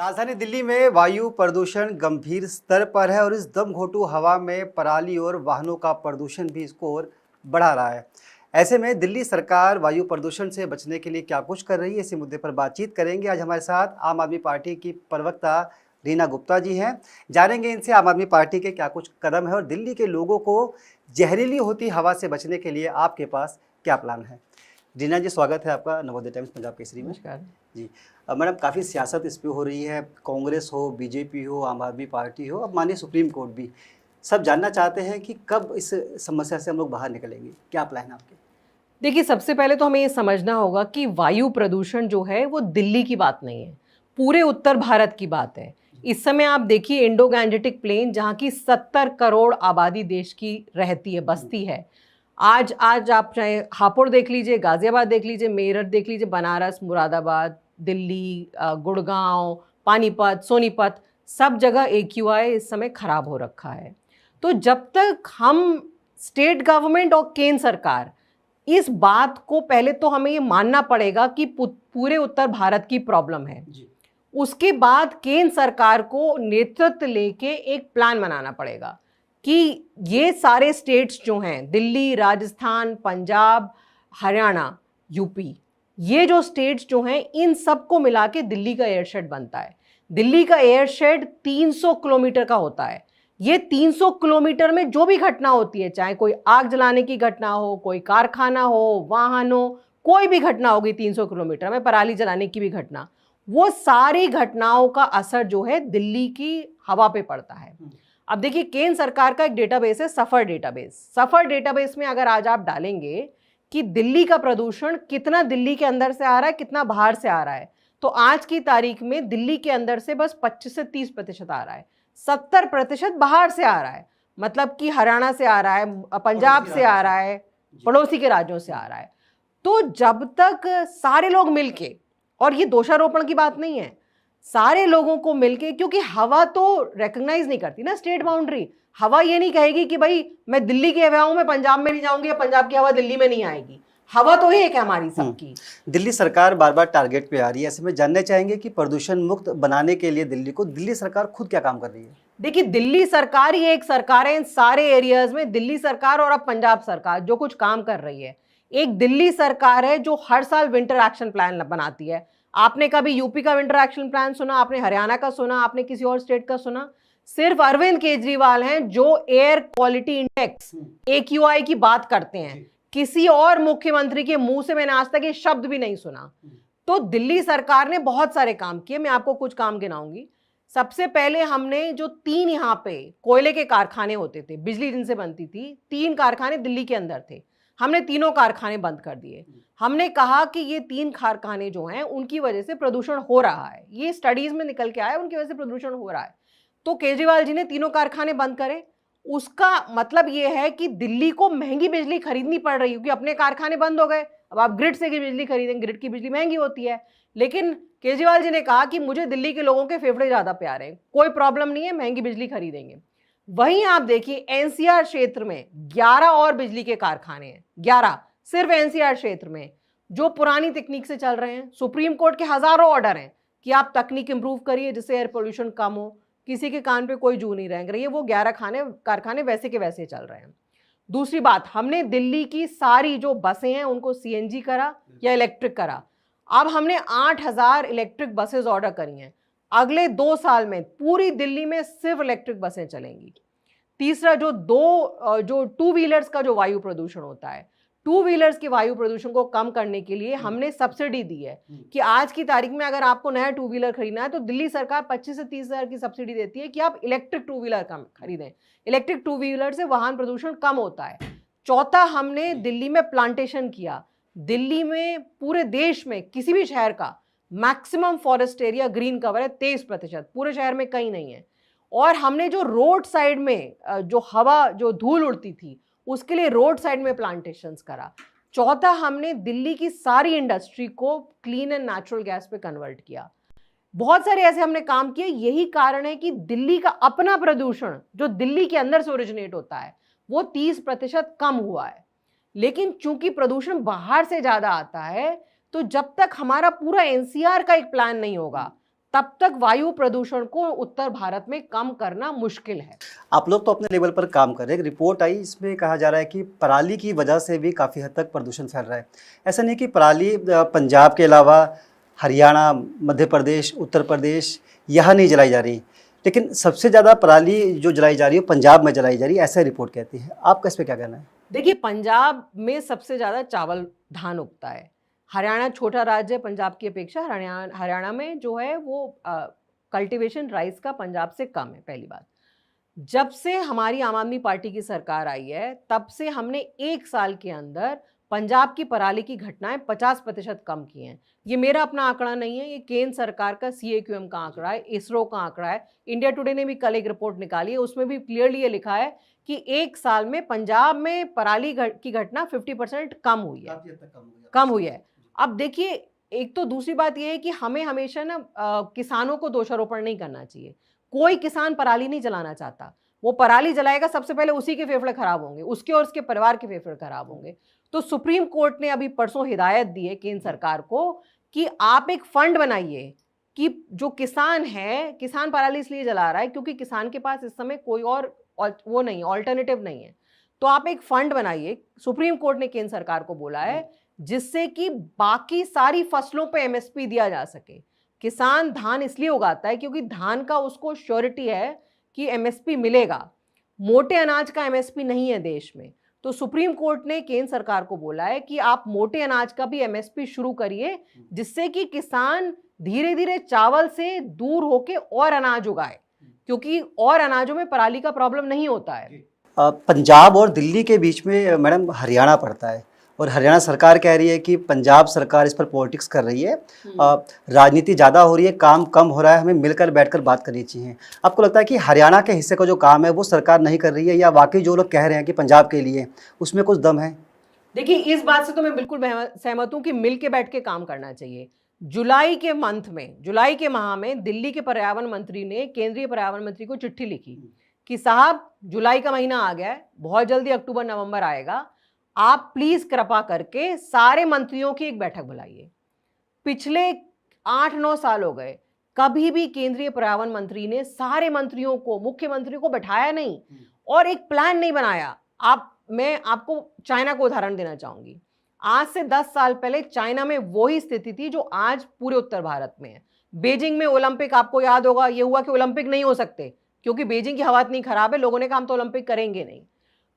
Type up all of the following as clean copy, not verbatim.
राजधानी दिल्ली में वायु प्रदूषण गंभीर स्तर पर है और इस दमघोंटू हवा में पराली और वाहनों का प्रदूषण भी इसको और बढ़ा रहा है। ऐसे में दिल्ली सरकार वायु प्रदूषण से बचने के लिए क्या कुछ कर रही है, इसी मुद्दे पर बातचीत करेंगे। आज हमारे साथ आम आदमी पार्टी की प्रवक्ता रीना गुप्ता जी हैं। जानेंगे इनसे आम आदमी पार्टी के क्या कुछ कदम है और दिल्ली के लोगों को जहरीली होती हवा से बचने के लिए आपके पास क्या प्लान है। रीना जी, स्वागत है आपका नवोदय टाइम्स पंजाब केसरी में। नमस्कार जी मैडम, काफ़ी सियासत इस पे हो रही है, कांग्रेस हो, बीजेपी हो, आम आदमी पार्टी हो, अब मानिए सुप्रीम कोर्ट भी, सब जानना चाहते हैं कि कब इस समस्या से हम लोग बाहर निकलेंगे। क्या प्लान है आपके? देखिए, सबसे पहले तो हमें ये समझना होगा कि वायु प्रदूषण जो है वो दिल्ली की बात नहीं है, पूरे उत्तर भारत की बात है। इस समय आप देखिए इंडो गैंजेटिक प्लेन, जहाँ की 70 करोड़ आबादी देश की रहती है, बसती है। आज आप चाहे हापुड़ देख लीजिए, गाजियाबाद देख लीजिए, मेरठ देख लीजिए, बनारस, मुरादाबाद, दिल्ली, गुड़गांव, पानीपत, सोनीपत, सब जगह AQI इस समय खराब हो रखा है। तो जब तक हम स्टेट गवर्नमेंट और केंद्र सरकार इस बात को, पहले तो हमें ये मानना पड़ेगा कि पूरे उत्तर भारत की प्रॉब्लम है, उसके बाद केंद्र सरकार को नेतृत्व लेके एक प्लान बनाना पड़ेगा कि ये सारे स्टेट्स जो हैं, दिल्ली, राजस्थान, पंजाब, हरियाणा, यूपी, ये जो स्टेट्स जो हैं, इन सबको मिला के दिल्ली का एयरशेड बनता है। दिल्ली का एयरशेड 300 किलोमीटर का होता है। ये 300 किलोमीटर में जो भी घटना होती है, चाहे कोई आग जलाने की घटना हो, कोई कारखाना हो, वाहन हो, कोई भी घटना होगी 300 किलोमीटर में, पराली जलाने की भी घटना, वो सारी घटनाओं का असर जो है दिल्ली की हवा पे पड़ता है। अब देखिए, केंद्र सरकार का एक डेटाबेस है, सफर डेटाबेस। सफर डेटाबेस में अगर आज आप डालेंगे कि दिल्ली का प्रदूषण कितना दिल्ली के अंदर से आ रहा है, कितना बाहर से आ रहा है, तो आज की तारीख में दिल्ली के अंदर से बस 25 से 30% आ रहा है, 70% बाहर से आ रहा है। मतलब कि हरियाणा से आ रहा है, पंजाब से आ रहा है, पड़ोसी के राज्यों से आ रहा है। तो जब तक सारे लोग मिलके, और ये दोषारोपण की बात नहीं है, सारे लोगों को मिलके, क्योंकि हवा तो रिकॉग्नाइज नहीं करती ना स्टेट बाउंड्री। हवा ये नहीं कहेगी कि भाई मैं दिल्ली की हवा हूं, मैं पंजाब में नहीं जाऊंगी, या पंजाब की हवा दिल्ली में नहीं आएगी। हवा तो एक है हमारी सबकी। दिल्ली सरकार बार बार टारगेट पे आ रही है, ऐसे में जानना चाहेंगे कि प्रदूषण मुक्त बनाने के लिए दिल्ली सरकार खुद क्या काम कर रही है? देखिए, दिल्ली सरकार ही एक सरकार है इन सारे एरियाज में। दिल्ली सरकार और अब पंजाब सरकार जो कुछ काम कर रही है, एक दिल्ली सरकार है जो हर साल विंटर एक्शन प्लान बनाती है। आपने कभी यूपी का विंटर एक्शन प्लान सुना? आपने हरियाणा का सुना? आपने किसी और स्टेट का सुना? सिर्फ अरविंद केजरीवाल हैं जो एयर क्वालिटी इंडेक्स AQI की बात करते हैं। किसी और मुख्यमंत्री के मुंह से मैंने आज तक ये शब्द भी नहीं सुना। तो दिल्ली सरकार ने बहुत सारे काम किए, मैं आपको कुछ काम गिनाऊंगी। सबसे पहले हमने जो 3 यहाँ पे कोयले के कारखाने होते थे, बिजली जिनसे बनती थी, 3 कारखाने दिल्ली के अंदर थे, हमने तीनों कारखाने बंद कर दिए। हमने कहा कि ये 3 कारखाने जो हैं उनकी वजह से प्रदूषण हो रहा है, ये स्टडीज में निकल के आया, उनकी वजह से प्रदूषण हो रहा है। तो केजरीवाल जी ने तीनों कारखाने बंद करे। उसका मतलब ये है कि दिल्ली को महंगी बिजली खरीदनी पड़ रही है, क्योंकि अपने कारखाने बंद हो गए। अब आप ग्रिड से की बिजली खरीदेंगे, ग्रिड की बिजली महंगी होती है। लेकिन केजरीवाल जी ने कहा कि मुझे दिल्ली के लोगों के फेफड़े ज्यादा प्यारे हैं, कोई प्रॉब्लम नहीं है, महंगी बिजली खरीदेंगे। वहीं आप देखिए NCR क्षेत्र में 11 और बिजली के कारखाने हैं, 11 सिर्फ NCR क्षेत्र में, जो पुरानी तकनीक से चल रहे हैं। सुप्रीम कोर्ट के हजारों ऑर्डर हैं कि आप तकनीक इंप्रूव करिए जिससे एयर पोल्यूशन कम हो, किसी के कान पे कोई जू नहीं रेंग रही है। वो 11 कारखाने वैसे के वैसे चल रहे हैं। दूसरी बात, हमने दिल्ली की सारी जो बसें हैं उनको CNG करा या इलेक्ट्रिक करा। अब हमने 8000 इलेक्ट्रिक बसेस ऑर्डर करी हैं। अगले 2 साल में पूरी दिल्ली में सिर्फ इलेक्ट्रिक बसें चलेंगी। तीसरा, जो 2 व्हीलर्स का जो वायु प्रदूषण होता है, 2 व्हीलर्स के वायु प्रदूषण को कम करने के लिए हमने सब्सिडी दी है कि आज की तारीख में अगर आपको नया 2 व्हीलर खरीदना है तो दिल्ली सरकार 25 से 30 हज़ार की सब्सिडी देती है कि आप इलेक्ट्रिक 2 व्हीलर खरीदें। इलेक्ट्रिक 2 व्हीलर से वाहन प्रदूषण कम होता है। चौथा, हमने दिल्ली में प्लांटेशन किया। दिल्ली में पूरे देश में किसी भी शहर का maximum forest area green cover है 23%, पूरे शहर में कहीं नहीं है। और हमने जो रोड साइड में जो हवा, जो धूल उड़ती थी, उसके लिए रोड साइड में प्लांटेशंस करा। चौथा, हमने दिल्ली की सारी इंडस्ट्री को क्लीन एंड नेचुरल गैस पे कन्वर्ट किया। बहुत सारे ऐसे हमने काम किए। यही कारण है कि दिल्ली का अपना प्रदूषण जो दिल्ली के अंदर से ओरिजिनेट होता है वो 30% कम हुआ है। लेकिन चूंकि प्रदूषण बाहर से ज्यादा आता है, तो जब तक हमारा पूरा NCR का एक प्लान नहीं होगा, तब तक वायु प्रदूषण को उत्तर भारत में कम करना मुश्किल है। आप लोग तो अपने लेवल पर काम कर रहे हैं। एक रिपोर्ट आई, इसमें कहा जा रहा है कि पराली की वजह से भी काफ़ी हद तक प्रदूषण फैल रहा है। ऐसा नहीं कि पराली पंजाब के अलावा हरियाणा, मध्य प्रदेश, उत्तर प्रदेश यहाँ नहीं जलाई जा रही, लेकिन सबसे ज़्यादा पराली जो जलाई जा रही है पंजाब में जलाई जा रही है, ऐसा रिपोर्ट कहती है। आपका इस पर क्या कहना है? देखिए, पंजाब में सबसे ज्यादा चावल धान उगता है। हरियाणा छोटा राज्य है पंजाब की अपेक्षा। हरियाणा में जो है वो कल्टीवेशन राइस का पंजाब से कम है। पहली बात, जब से हमारी आम आदमी पार्टी की सरकार आई है तब से हमने 1 साल के अंदर पंजाब की पराली की घटनाएं 50% कम की हैं। ये मेरा अपना आंकड़ा नहीं है, ये केंद्र सरकार का CAQM का आंकड़ा है, इसरो का आंकड़ा है। इंडिया टुडे ने भी कल एक रिपोर्ट निकाली है, उसमें भी क्लियरली ये लिखा है कि 1 साल में पंजाब में पराली की घटना 50% कम हुई है, कम हुई है। अब देखिए, एक तो दूसरी बात ये है कि हमें हमेशा ना किसानों को दोषारोपण नहीं करना चाहिए। कोई किसान पराली नहीं जलाना चाहता। वो पराली जलाएगा, सबसे पहले उसी के फेफड़े खराब होंगे, उसके और उसके परिवार के फेफड़े खराब होंगे। तो सुप्रीम कोर्ट ने अभी परसों हिदायत दी है केंद्र सरकार को कि आप एक फंड बनाइए कि जो किसान है, किसान पराली इसलिए जला रहा है क्योंकि किसान के पास इस समय कोई और वो नहीं, ऑल्टरनेटिव नहीं है। तो आप एक फंड बनाइए, सुप्रीम कोर्ट ने केंद्र सरकार को बोला है, जिससे कि बाकी सारी फसलों पे MSP दिया जा सके। किसान धान इसलिए उगाता है क्योंकि धान का उसको श्योरिटी है कि MSP मिलेगा। मोटे अनाज का MSP नहीं है देश में। तो सुप्रीम कोर्ट ने केंद्र सरकार को बोला है कि आप मोटे अनाज का भी MSP शुरू करिए, जिससे कि किसान धीरे धीरे चावल से दूर होके और अनाज उगाए, क्योंकि और अनाजों में पराली का प्रॉब्लम नहीं होता है। पंजाब और दिल्ली के बीच में मैडम हरियाणा पड़ता है, और हरियाणा सरकार कह रही है कि पंजाब सरकार इस पर पॉलिटिक्स कर रही है, राजनीति ज़्यादा हो रही है, काम कम हो रहा है, हमें मिलकर बैठकर बात करनी चाहिए। आपको लगता है कि हरियाणा के हिस्से का जो काम है वो सरकार नहीं कर रही है, या वाकई जो लोग कह रहे हैं कि पंजाब के लिए उसमें कुछ दम है? देखिए, इस बात से तो मैं बिल्कुल सहमत हूं कि मिल के बैठ के काम करना चाहिए। जुलाई के माह में दिल्ली के पर्यावरण मंत्री ने केंद्रीय पर्यावरण मंत्री को चिट्ठी लिखी कि साहब, जुलाई का महीना आ गया है, बहुत जल्दी अक्टूबर नवंबर आएगा, आप प्लीज कृपा करके सारे मंत्रियों की एक बैठक बुलाइए। पिछले 8-9 साल हो गए, कभी भी केंद्रीय पर्यावरण मंत्री ने सारे मंत्रियों को, मुख्यमंत्री को बैठाया नहीं और एक प्लान नहीं बनाया। मैं आपको चाइना को उदाहरण देना चाहूंगी। आज से 10 साल पहले चाइना में वही स्थिति थी जो आज पूरे उत्तर भारत में है। बीजिंग में ओलंपिक, आपको याद होगा, ये हुआ कि ओलंपिक नहीं हो सकते क्योंकि बीजिंग की हवा इतनी खराब है, लोगों ने कहा हम तो ओलंपिक करेंगे नहीं।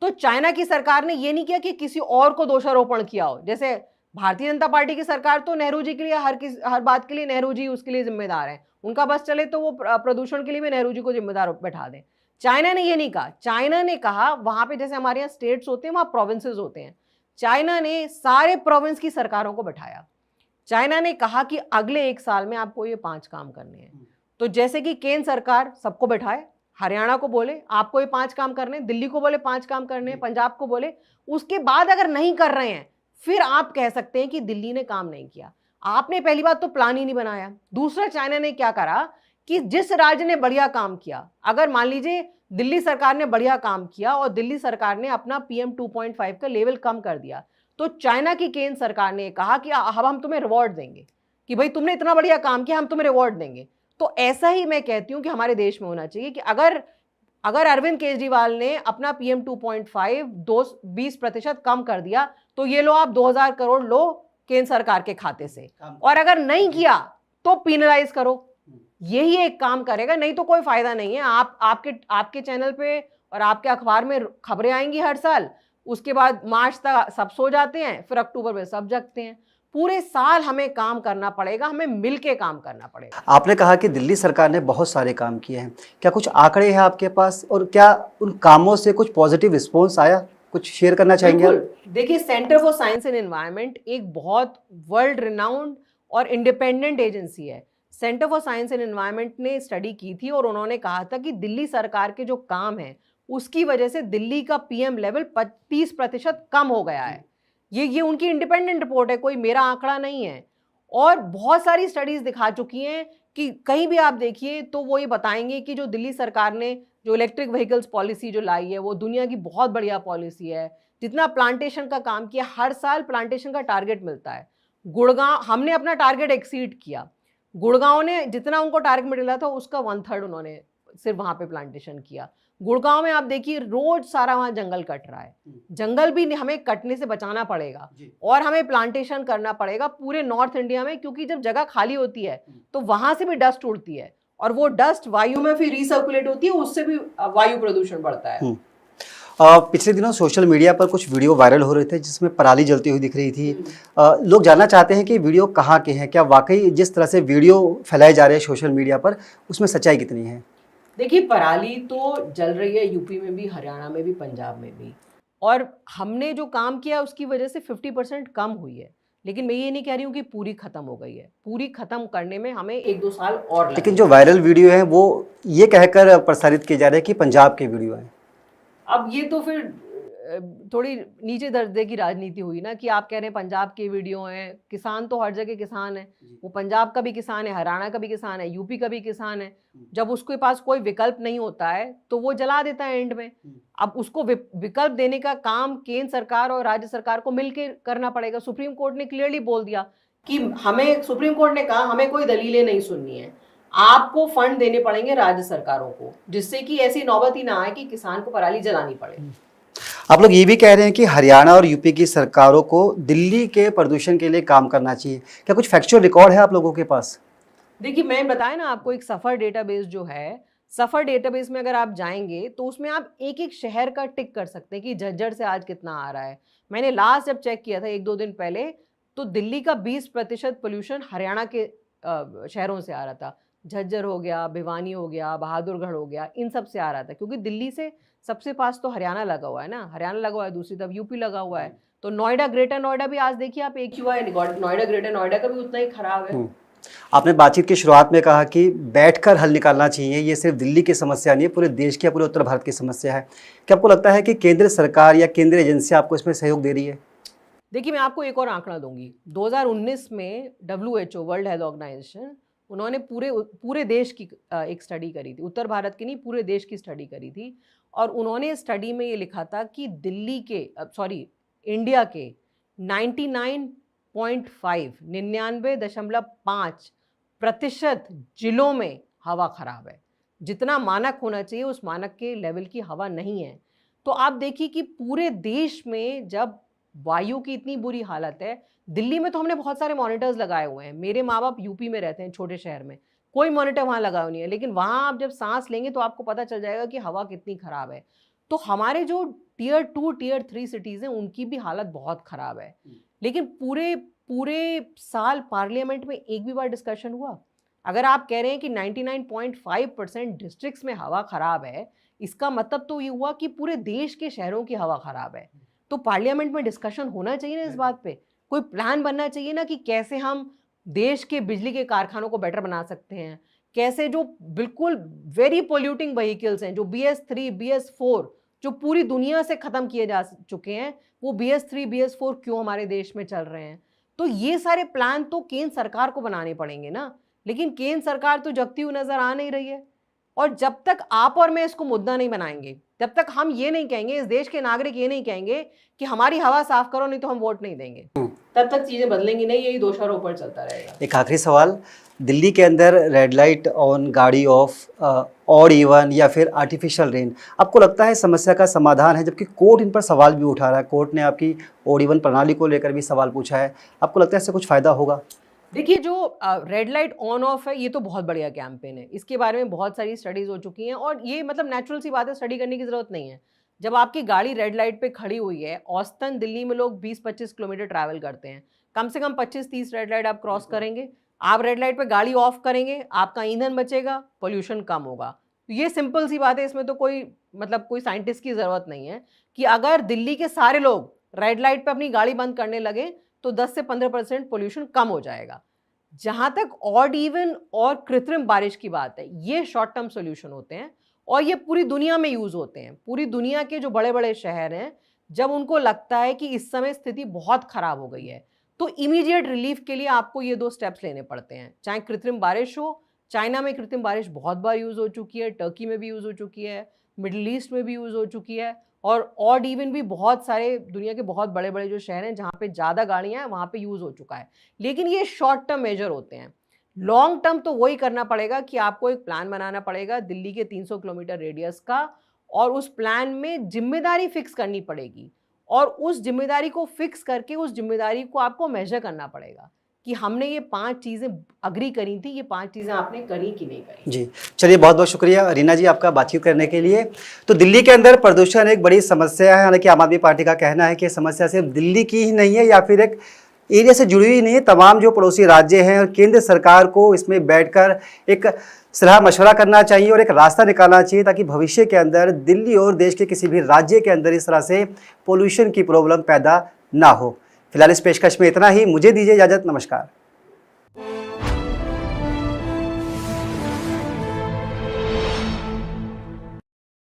तो चाइना की सरकार ने ये नहीं किया कि किसी और को दोषारोपण किया हो। जैसे भारतीय जनता पार्टी की सरकार तो नेहरू जी के लिए हर बात के लिए नेहरू जी उसके लिए जिम्मेदार हैं, उनका बस चले तो वो प्रदूषण के लिए भी नेहरू जी को जिम्मेदार बैठा दें। चाइना ने ये नहीं कहा। चाइना ने कहा, वहां पे जैसे हमारे यहाँ स्टेट्स होते हैं, वहां प्रोविंसेस होते हैं, चाइना ने सारे प्रोविंस की सरकारों को बैठाया। चाइना ने कहा कि अगले 1 साल में आपको ये 5 काम करने हैं। तो जैसे कि केंद्र सरकार सबको बैठाए, हरियाणा को बोले आपको ये 5 काम करने, दिल्ली को बोले 5 काम करने, पंजाब को बोले, उसके बाद अगर नहीं कर रहे हैं फिर आप कह सकते हैं कि दिल्ली ने काम नहीं किया। आपने पहली बात तो प्लान ही नहीं बनाया। दूसरा, चाइना ने क्या करा कि जिस राज्य ने बढ़िया काम किया, अगर मान लीजिए दिल्ली सरकार ने बढ़िया काम किया और दिल्ली सरकार ने अपना PM 2.5 का लेवल कम कर दिया, तो चाइना की केंद्र सरकार ने कहा कि अब हम तुम्हें रिवॉर्ड देंगे कि भाई तुमने इतना बढ़िया काम किया, हम तुम्हें रिवॉर्ड देंगे। तो ऐसा ही मैं कहती हूं कि हमारे देश में होना चाहिए कि अगर अरविंद केजरीवाल ने अपना PM 2.5 20% कम कर दिया तो ये लो आप 2000 करोड़ लो केंद्र सरकार के खाते से, और अगर नहीं किया तो पिनलाइज करो। यही एक काम करेगा, नहीं तो कोई फायदा नहीं है। आपके चैनल पे और आपके अखबार में खबरें आएंगी हर साल, उसके बाद मार्च तक सब सो जाते हैं, फिर अक्टूबर में सब जगते हैं। पूरे साल हमें काम करना पड़ेगा, हमें मिलके काम करना पड़ेगा। आपने कहा कि दिल्ली सरकार ने बहुत सारे काम किए हैं, क्या कुछ आंकड़े हैं आपके पास, और क्या उन कामों से कुछ पॉजिटिव रिस्पॉन्स आया, कुछ शेयर करना चाहेंगे आप? देखिए, centre for science and environment एक बहुत वर्ल्ड रिनाउंड और इंडिपेंडेंट एजेंसी है। Centre for science and environment ने स्टडी की थी और उन्होंने कहा था कि दिल्ली सरकार के जो काम है उसकी वजह से दिल्ली का PM लेवल 30% कम हो गया है। ये उनकी इंडिपेंडेंट रिपोर्ट है, कोई मेरा आंकड़ा नहीं है। और बहुत सारी स्टडीज दिखा चुकी हैं कि कहीं भी आप देखिए तो वो ये बताएंगे कि जो दिल्ली सरकार ने जो इलेक्ट्रिक व्हीकल्स पॉलिसी जो लाई है वो दुनिया की बहुत बढ़िया पॉलिसी है। जितना प्लांटेशन का काम किया, हर साल प्लांटेशन का टारगेट मिलता है। गुड़गांव हमने अपना टारगेट एक्सीड किया। गुड़गांव ने जितना उनको टारगेट मिला था उसका 1/3 उन्होंने सिर्फ वहां पे प्लांटेशन किया। गुड़गांव में आप देखिए रोज सारा वहां जंगल कट रहा है, जंगल भी हमें कटने से बचाना पड़ेगा और हमें प्लांटेशन करना पड़ेगा पूरे नॉर्थ इंडिया में, क्योंकि जब जगह खाली होती है तो वहां से भी डस्ट उड़ती है और वो डस्ट वायु में फिर रिसर्कुलेट होती है, उससे भी वायु प्रदूषण बढ़ता है। पिछले दिनों सोशल मीडिया पर कुछ वीडियो वायरल हो रहे थे जिसमें पराली जलती हुई दिख रही थी। लोग जानना चाहते हैं कि वीडियो कहाँ के हैं, क्या वाकई जिस तरह से वीडियो फैलाए जा रहे हैं सोशल मीडिया पर उसमें सच्चाई कितनी है? देखिए पराली तो जल रही है यूपी में भी, हरियाणा में भी, पंजाब में भी, और हमने जो काम किया उसकी वजह से 50% कम हुई है। लेकिन मैं ये नहीं कह रही हूँ कि पूरी खत्म हो गई है, पूरी खत्म करने में हमें 1-2 साल और लगेंगे। लेकिन जो वायरल वीडियो है वो ये कहकर प्रसारित किए जा रहे हैं कि पंजाब के वीडियो हैं। अब ये तो फिर थोड़ी नीचे दर्जे की राजनीति हुई ना, कि आप कह रहे हैं पंजाब के वीडियो हैं। किसान तो हर जगह किसान है, वो पंजाब का भी किसान है, हरियाणा का भी किसान है, यूपी का भी किसान है। जब उसके पास कोई विकल्प नहीं होता है तो वो जला देता है एंड में। अब उसको विकल्प देने का काम केंद्र सरकार और राज्य सरकार को मिलकर करना पड़ेगा। सुप्रीम कोर्ट ने क्लियरली बोल दिया कि हमें, सुप्रीम कोर्ट ने कहा हमें कोई दलीलें नहीं सुननी है, आपको फंड देने पड़ेंगे राज्य सरकारों को, जिससे कि ऐसी नौबत ही ना आए कि किसान को पराली जलानी पड़े। आप लोग ये भी कह रहे हैं कि हरियाणा और यूपी की सरकारों को दिल्ली के प्रदूषण के लिए काम करना चाहिए, क्या कुछ फैक्चुअल रिकॉर्ड है आप लोगों के पास? देखिए मैं बताया ना आपको, एक सफर डेटाबेस जो है, सफर डेटाबेस में अगर आप जाएंगे तो उसमें आप एक एक शहर का टिक कर सकते हैं कि झज्जर से आज कितना आ रहा है। मैंने लास्ट जब चेक किया था 1-2 दिन पहले, तो दिल्ली का 20% पोल्यूशन हरियाणा के शहरों से आ रहा था। झज्जर हो गया, भिवानी हो गया, बहादुरगढ़ हो गया, इन सब से आ रहा था, क्योंकि दिल्ली से सबसे पास तो हरियाणा लगा हुआ है ना, हरियाणा लगा हुआ है, दूसरी तरफ यूपी लगा हुआ है। तो नोएडा, ग्रेटर नोएडा भी आज देखिए आप एक हुआ है, नोएडा ग्रेटर नोएडा का भी उतना ही खराब है। आपने बातचीत की शुरुआत में कहा कि बैठकर हल निकालना चाहिए, ये सिर्फ दिल्ली की समस्या नहीं है, पूरे देश की या पूरे उत्तर भारत की समस्या है। क्या आपको लगता है कि केंद्र सरकार या केंद्रीय एजेंसी आपको इसमें सहयोग दे रही है? देखिए मैं आपको एक और आंकड़ा दूंगी। 2019 में WHO, वर्ल्ड हेल्थ ऑर्गेनाइजेशन, उन्होंने पूरे देश की एक स्टडी करी थी, उत्तर भारत की नहीं, पूरे देश की स्टडी करी थी। और उन्होंने स्टडी में ये लिखा था कि दिल्ली के इंडिया के 99.5 जिलों में हवा खराब है। जितना मानक होना चाहिए उस मानक के लेवल की हवा नहीं है। तो आप देखिए कि पूरे देश में जब वायु की इतनी बुरी हालत है, दिल्ली में तो हमने बहुत सारे मॉनिटर्स लगाए हुए हैं। मेरे माँ बाप यूपी में रहते हैं, छोटे शहर में, कोई मॉनिटर वहाँ लगा हुआ नहीं है, लेकिन वहाँ आप जब सांस लेंगे तो आपको पता चल जाएगा कि हवा कितनी खराब है। तो हमारे जो Tier 2, Tier 3 सिटीज़ हैं उनकी भी हालत बहुत खराब है। लेकिन पूरे साल पार्लियामेंट में एक भी बार डिस्कशन हुआ? अगर आप कह रहे हैं कि 99.5% डिस्ट्रिक्ट्स में हवा खराब है, इसका मतलब तो ये हुआ कि पूरे देश के शहरों की हवा खराब है। तो पार्लियामेंट में डिस्कशन होना चाहिए ना इस बात पे, कोई प्लान बनना चाहिए ना कि कैसे हम देश के बिजली के कारखानों को बेटर बना सकते हैं, कैसे जो बिल्कुल वेरी पोल्यूटिंग व्हीकल्स हैं, जो BS3, BS4 जो पूरी दुनिया से खत्म किए जा चुके हैं, वो BS3, BS4 क्यों हमारे देश में चल रहे हैं? तो ये सारे प्लान तो केंद्र सरकार को बनाने पड़ेंगे ना, लेकिन केंद्र सरकार तो जगती हुई नजर आ नहीं रही है। और जब तक आप और मैं इसको मुद्दा नहीं बनाएंगे, जब तक हम ये नहीं कहेंगे, इस देश के नागरिक ये नहीं कहेंगे कि हमारी हवा साफ करो नहीं तो हम वोट नहीं देंगे, तब तक चीजें बदलेंगी नहीं। यही दोषारोपण चलता रहेगा। एक आखिरी सवाल, दिल्ली के अंदर रेड लाइट ऑन, गाड़ी ऑफ, ऑड इवन या फिर आर्टिफिशियल रेन, आपको लगता है समस्या का समाधान है? जबकि कोर्ट इन पर सवाल भी उठा रहा है, कोर्ट ने आपकी ऑड इवन प्रणाली को लेकर भी सवाल पूछा है, आपको लगता है इससे कुछ फायदा होगा? देखिए जो रेड लाइट ऑन ऑफ है, ये तो बहुत बढ़िया कैंपेन है, इसके बारे में बहुत सारी स्टडीज हो चुकी हैं और ये मतलब नेचुरल सी बात है, स्टडी करने की जरूरत नहीं है। जब आपकी गाड़ी रेड लाइट पे खड़ी हुई है, औसतन दिल्ली में लोग 20-25 किलोमीटर ट्रैवल करते हैं, कम से कम 25-30 रेड लाइट आप क्रॉस करेंगे, आप रेड लाइट पे गाड़ी ऑफ करेंगे, आपका ईंधन बचेगा, पोल्यूशन कम होगा। तो ये सिंपल सी बात है, इसमें तो कोई साइंटिस्ट की जरूरत नहीं है कि अगर दिल्ली के सारे लोग रेड लाइट पे अपनी गाड़ी बंद करने लगे तो 10 से 15% पोल्यूशन कम हो जाएगा। जहां तक ऑड इवन और कृत्रिम बारिश की बात है, ये शॉर्ट टर्म सॉल्यूशन होते हैं और ये पूरी दुनिया में यूज होते हैं। पूरी दुनिया के जो बड़े बड़े शहर हैं, जब उनको लगता है कि इस समय स्थिति बहुत खराब हो गई है, तो इमीडिएट रिलीफ के लिए आपको ये 2 स्टेप्स लेने पड़ते हैं। चाहे कृत्रिम बारिश हो, चाइना में कृत्रिम बारिश बहुत बार यूज हो चुकी है, टर्की में भी यूज हो चुकी है, मिडिल ईस्ट में भी यूज हो चुकी है, और ऑड इवन भी बहुत सारे दुनिया के बहुत बड़े बड़े जो शहर हैं जहाँ पे ज़्यादा गाड़ियाँ हैं वहाँ पे यूज़ हो चुका है। लेकिन ये शॉर्ट टर्म मेजर होते हैं। लॉन्ग टर्म तो वही करना पड़ेगा कि आपको एक प्लान बनाना पड़ेगा दिल्ली के 300 किलोमीटर रेडियस का, और उस प्लान में जिम्मेदारी फिक्स करनी पड़ेगी, और उस जिम्मेदारी को फिक्स करके उस जिम्मेदारी को आपको मेजर करना पड़ेगा कि हमने ये 5 चीज़ें अग्री करी थी, ये 5 चीज़ें आपने करी कि नहीं करी। जी, चलिए बहुत बहुत शुक्रिया रीना जी आपका बातचीत करने के लिए। तो दिल्ली के अंदर प्रदूषण एक बड़ी समस्या है, हालांकि आम आदमी पार्टी का कहना है कि समस्या सिर्फ दिल्ली की ही नहीं है या फिर एक एरिया से जुड़ी हुई नहीं है, तमाम जो पड़ोसी राज्य हैं और केंद्र सरकार को इसमें बैठकर एक सलाह मशवरा करना चाहिए और एक रास्ता निकालना चाहिए ताकि भविष्य के अंदर दिल्ली और देश के किसी भी राज्य के अंदर इस तरह से पोल्यूशन की प्रॉब्लम पैदा ना हो। फिलहाल इस पेशकश में इतना ही, मुझे दीजिए इजाज़त, नमस्कार।